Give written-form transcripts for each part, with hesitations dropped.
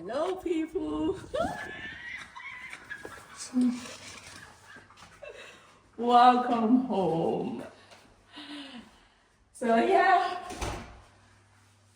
Hello, people. Welcome home. So yeah,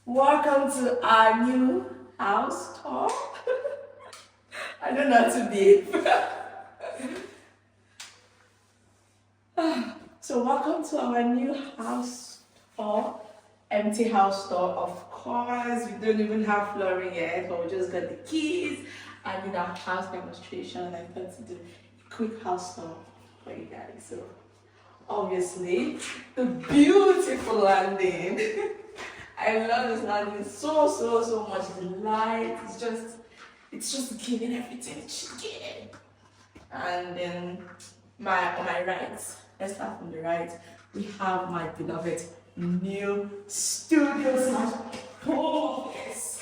welcome to our new house tour. I don't know how to behave. So welcome to our new house tour. Empty house tour. Of course, we don't even have flooring yet, but we just got the keys. I did our house demonstration and I thought to do a quick house tour for you guys. So obviously the beautiful landing. I love this landing so much. The light, it's just giving everything it should give. And then on my right, let's start from the right, we have my beloved new studio / office.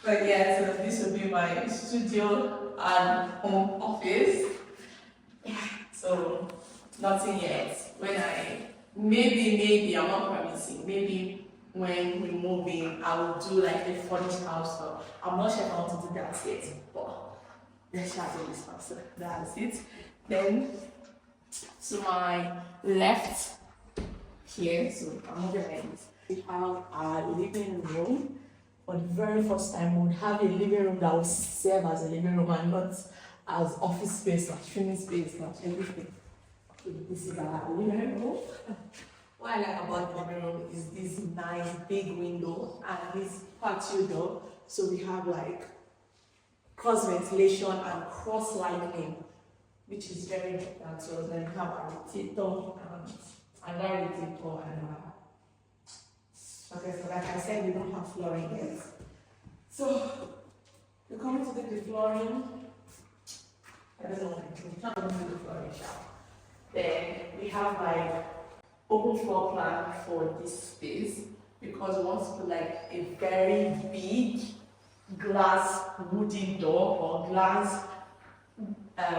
But yeah, so this will be my studio and home office. Yeah, so nothing yet. When maybe I'm not promising, maybe when we move in, I will do like a furnished house tour. I'm not sure if I want to do that yet, but let's try to do this first. So that's it. Then to my left here, so I'm moving like this. We have our living room. For the very first time, we would have a living room that will serve as a living room and not as office space, like training space, like everything. Okay, this is our living room. What I like about the living room is this nice big window and this patio door. So we have like cross ventilation and cross lighting, which is very important. So then we have our radiator and another radiator and okay, so like I said, we don't have flooring yet. So we're coming to do the flooring. I don't know what I'm not going to do the flooring shop. Then we have like open floor plan for this space because we want to put like a very big glass wooden door or glass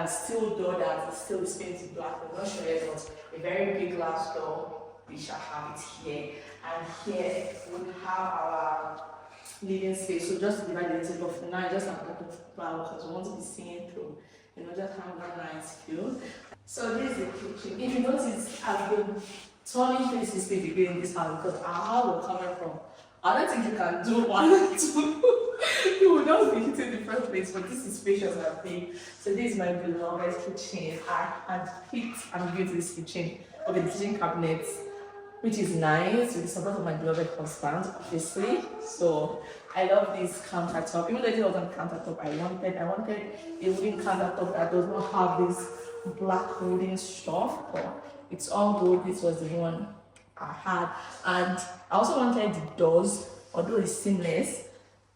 steel door that is still painted black. I'm not sure yet, but a very big glass door. We shall have it here. And here we have our living space. So just to divide it into for now, just have a plan because we want to be seeing through, just have that nice view. So this is the kitchen. If you notice, I've been turning 360 degrees in this house because our house will come from. I don't think you can do 1 or 2. You will not be hitting the first place, but this is spacious and big. So this is my beloved kitchen. I had picked and built this kitchen with the kitchen cabinets, which is nice with the support of my beloved husband, obviously. So I love this countertop. Even though it wasn't countertop I wanted a wooden countertop that does not have this black wooden stuff. But it's all good. This was the one I had. And I also wanted the doors, although it's seamless,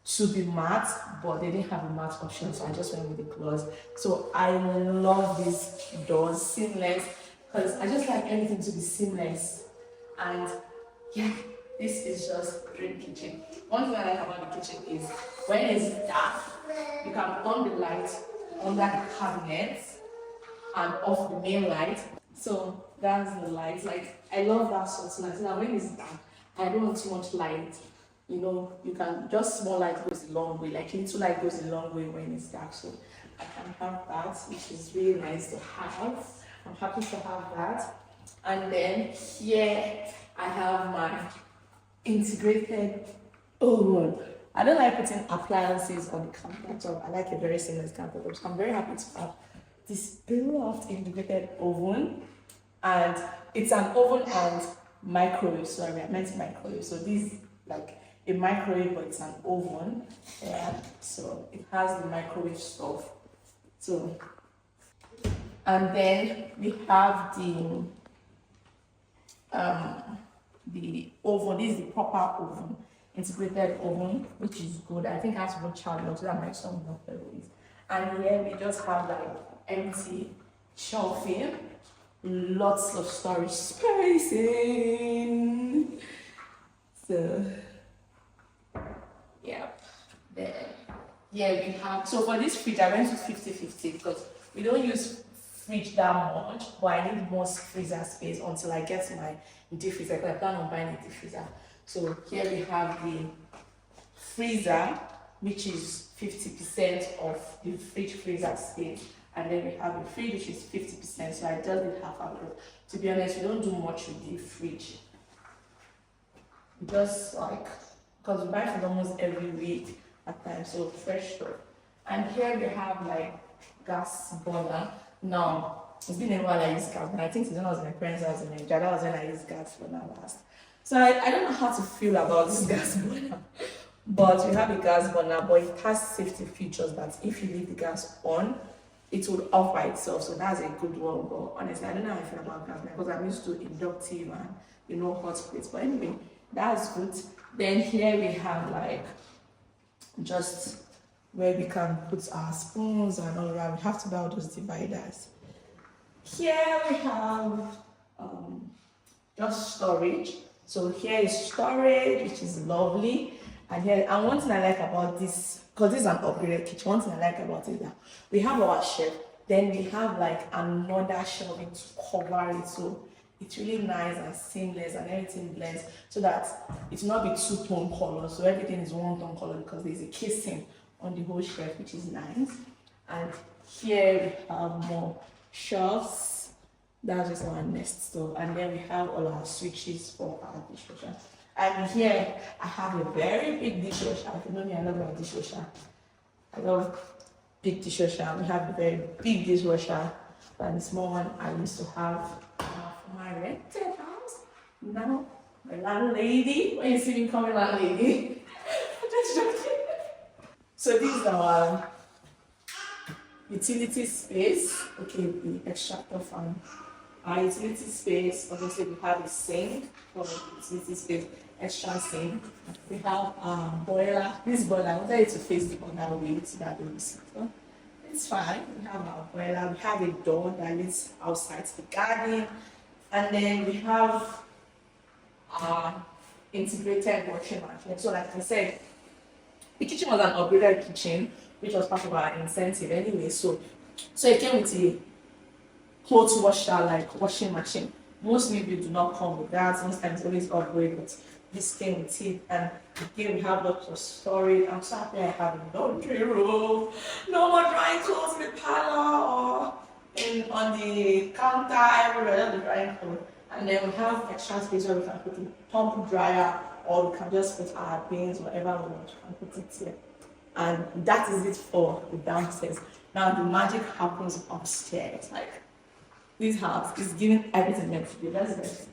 to be matte, but they didn't have a matte option, so I just went with the gloss. So I love these doors, seamless, because I just like everything to be seamless. And yeah, this is just a great kitchen. One thing I like about the kitchen is when it's dark, you can on the light under the cabinets and off the main light. So that's the light. Like I love that sort of light. Now when it's dark, I don't want too much light. You can just small light goes a long way. Like little light goes a long way when it's dark. So I can have that, which is really nice to have. I'm happy to have that. And then here I have my integrated oven. I don't like putting appliances on the countertop. I like a very seamless countertop. So I'm very happy to have this beloved integrated oven. And it's an oven and microwave. Sorry, I meant microwave. So this is like a microwave, but it's an oven. Yeah. So it has the microwave stuff. So, and then we have the oven. This is the proper oven, integrated oven, which is good. I think I have to go charge it so that my son will not play with it. And here we just have like empty shelving, lots of storage spacing. So yeah, then yeah, we have. So for this fridge, I went to 50-50 because we don't use fridge that much, but I need more freezer space until I get my deep freezer, because I plan on buying a deep freezer. So here we have the freezer which is 50% of the fridge freezer space. And then we have a fridge which is 50%. So I just did half across. To be honest, we don't do much with the fridge. Just like, because we buy food almost every week at times, so fresh stuff. And here we have like gas burner. Now, it's been a while I use gas burner. I think it's when I was in my parents' house in Nigeria, that was when I used gas burner last. So I don't know how to feel about this gas burner. But we have a gas burner, but it has safety features that if you leave the gas on, it will off by itself. So that's a good one. But honestly, I don't know how I feel about gas burner because I'm used to inductive and hot plates. But anyway, that's good. Then here we have like just where we can put our spoons and all that. We have to buy all those dividers. Here we have just storage. So here is storage, which is lovely. And one thing I like about this, because this is an upgraded kitchen, one thing I like about it is that we have our shelf, then we have like another shelving to cover it. So it's really nice and seamless and everything blends so that it will not be two-tone color. So everything is one-tone color because there's a casing on the whole shelf, which is nice. And here we have more shelves. That's just our nest store. And then we have all our switches for our dishwasher. And here I have a very big dishwasher. If you know me, I love my dishwasher. I love big dishwasher. We have a very big dishwasher. And the small one I used to have for my rented house. Now, my landlady. When you see me coming, landlady. I'm just joking. So this is our utility space. Okay, the extractor fan. Our utility space, obviously we have a sink for utility space, extra sink. We have boiler. This boiler, I wanted it to face the other way so that we see. It's fine. We have our boiler. We have a door that leads outside to the garden. And then we have our integrated washing machine. So like I said, the kitchen was an upgraded kitchen, which was part of our incentive anyway. So it came with a clothes washer, like washing machine. Most maybe do not come with that. Most times always upgrade, but this came with it. And again, we have lots of storage. I'm so happy I have a laundry room. No more drying clothes in the parlor or on the counter, everywhere, the drying clothes. And then we have extra space where we can put a pump dryer, or we can just put our bins, whatever we want, and put it here. And that is it for the downstairs. Now the magic happens upstairs. Like, this house is giving everything meant to be. That's the best.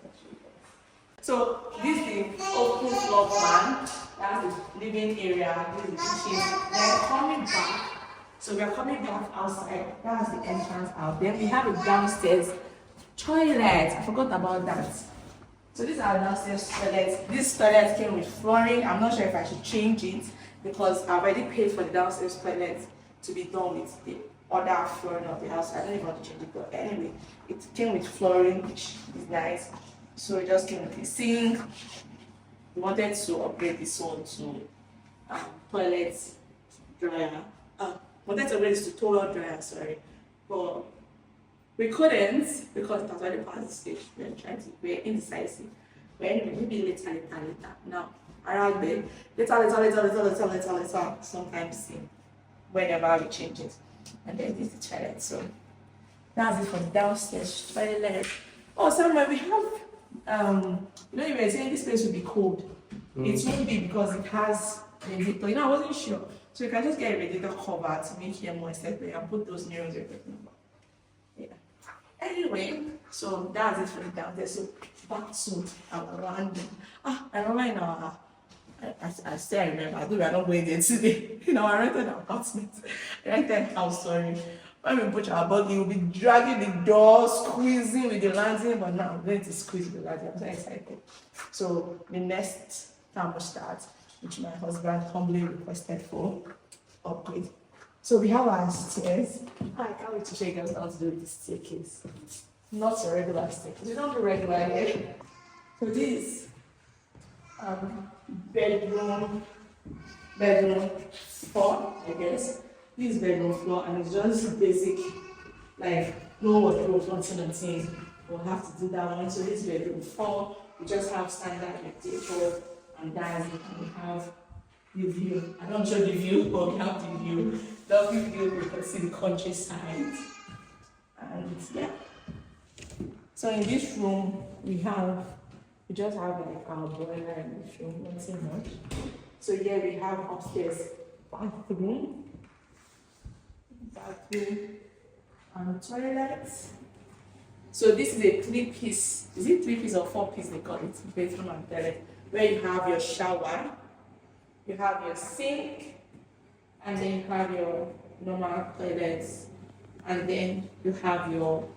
So this is the open floor plan. That's the living area. This is the kitchen. Then coming back. So we are coming back outside. That's the entrance out. Then we have a downstairs toilet. I forgot about that. So this is our downstairs toilet. This toilet came with flooring. I'm not sure if I should change it because I've already paid for the downstairs toilet to be done with the other flooring of the house. I don't even want to change it, but anyway, it came with flooring, which is nice. So it just came with a sink. We wanted to upgrade this one to toilet dryer. Wanted to upgrade this to toilet dryer, sorry. But we couldn't because it was already past the stage. We're indecisive. But anyway, maybe later. Now, around there, later, sometimes whenever we change it. And then this is the toilet. So that's it for the downstairs toilet. Oh, somewhere we have you were saying this place will be cold. It won't be because it has radiator. I wasn't sure. So you can just get a radiator cover to make it more aesthetic and put those mirrors everything. Yeah. Anyway, so that's it for the downstairs. So back to our landing. I remember in our I still remember, I are not going there today. I rented an apartment, rented house, sorry. When we put our body, we'll be dragging the door, squeezing with the landing, but now I'm going to squeeze with the landing. I'm so excited. So the next thermostat, which my husband humbly requested for, upgrade. So we have our stairs. I can't wait to show you guys how to do the staircase. Not a regular staircase. We don't do regular here. So this bedroom 4, I guess. This is bedroom floor, and it's just basic, like no wardrobe, nothing. We'll have to do that one. So this bedroom 4, we just have standard radiator and that's it. And we have the view. I don't show the view, but we have the view. Lovely view, we can see the countryside. And yeah. So in this room, we just have like our boiler in this room, nothing much. So here we have upstairs bathroom, and toilets. So this is a 3-piece, is it 3-piece or 4-piece they call it, bedroom and toilet, where you have your shower, you have your sink, and then you have your normal toilets, and then you have your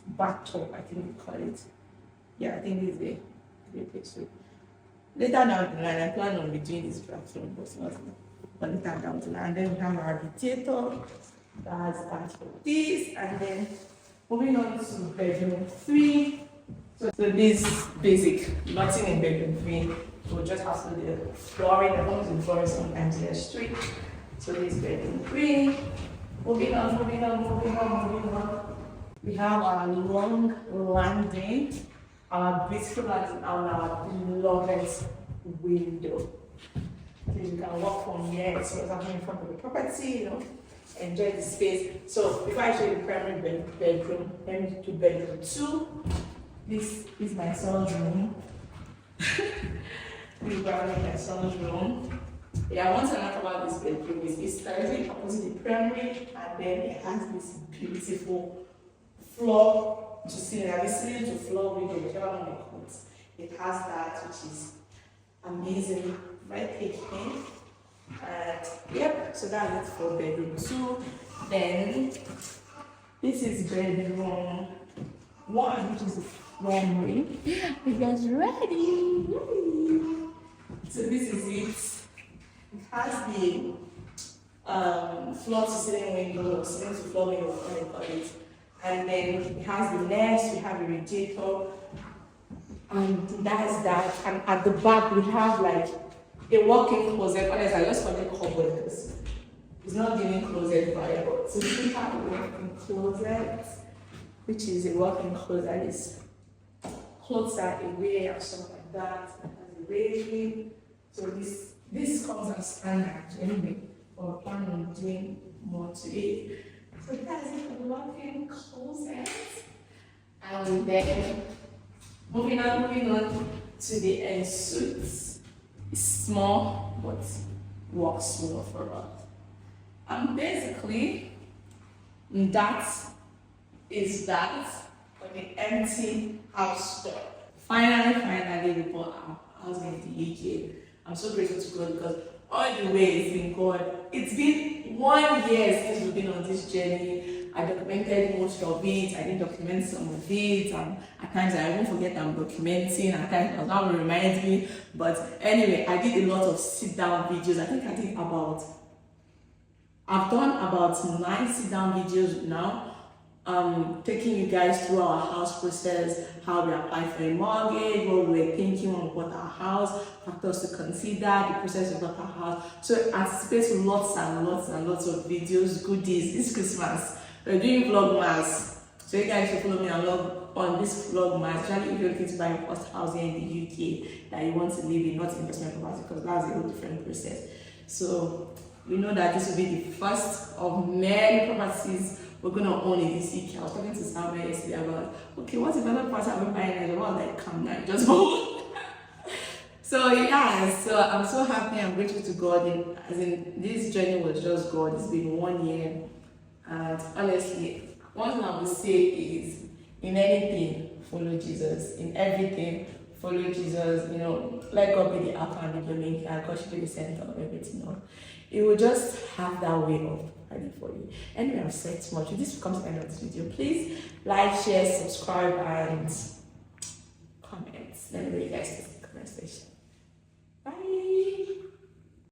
bathtub, I think we call it. Yeah, I think this is a 3-piece. Later down the line, I plan on doing this bathroom, but later down the line. And then we have our radiator, that's that for this, and then moving on to bedroom 3. So this basic, nothing in bedroom 3. We'll just have to do the flooring. I want the flooring sometimes they're straight. So this bedroom 3. Moving on. We have our long landing, our beautiful landing, and our beloved window. So you can walk from here, so it's happening in front of the property, enjoy the space. So before I show you the primary bedroom, let me do bedroom 2. This is my son's room. This is my son's room. Yeah, one thing I like about this bedroom is it's directly opposite the primary, and then it has this beautiful floor to ceiling, and the ceiling to floor window, whichever one you call it. It has that, which is amazing, breathtaking. And yep, so that's it for bedroom 2. Then this is bedroom 1, which is the primary. You guys ready? So this is it. It has the floor to ceiling window, ceiling to floor window, what they call it. And then it has the nest, we have a radiator, and that's that. And at the back, we have like a walk-in closet. Honestly, I just call it cupboard because it's not giving closet vibe. So we have a walk-in closet, which is a walk-in closet. It's clothes are away and stuff like that. It has a railing. So this comes as standard anyway. We're planning on doing more to it. So that's it for the walk-in closet. And then moving on to the ensuite. It's small, but works well for us. And basically, that is that for the empty house store. Finally, we bought our house in the UK. I'm so grateful to God because all the way it's been God. It's been 1 year since we've been on this journey. I documented most of it. I didn't document some of it. At times I won't forget I'm documenting. At times that will remind me. But anyway, I did a lot of sit-down videos. I think I've done about 9 sit-down videos now. Taking you guys through our house process, how we applied for a mortgage, what we were thinking when we bought our house, factors to consider, the process we bought our house. So anticipate lots and lots of videos, goodies this Christmas. We're doing vlogmas, so you guys should follow me along on this vlogmas, especially if you're looking to buy your first house here in the UK that you want to live in, not investment property, because that's a whole different process. So we know that this will be the first of many properties we're going to own in this UK. I was talking to Samuel yesterday about, okay, what if another person are we buying? And I was like, come now, just hold. So yeah, so I'm so happy, I'm grateful to God. As in, this journey was just God. It's been 1 year. And honestly, one thing I would say is, in anything, follow Jesus. In everything, follow Jesus. Let God be the alpha and the omega, and God should be the center of everything. It will just have that way of providing for you. Anyway, I've said too much. If this becomes the end of this video, please like, share, subscribe, and comment. Let me know you guys in the comment section.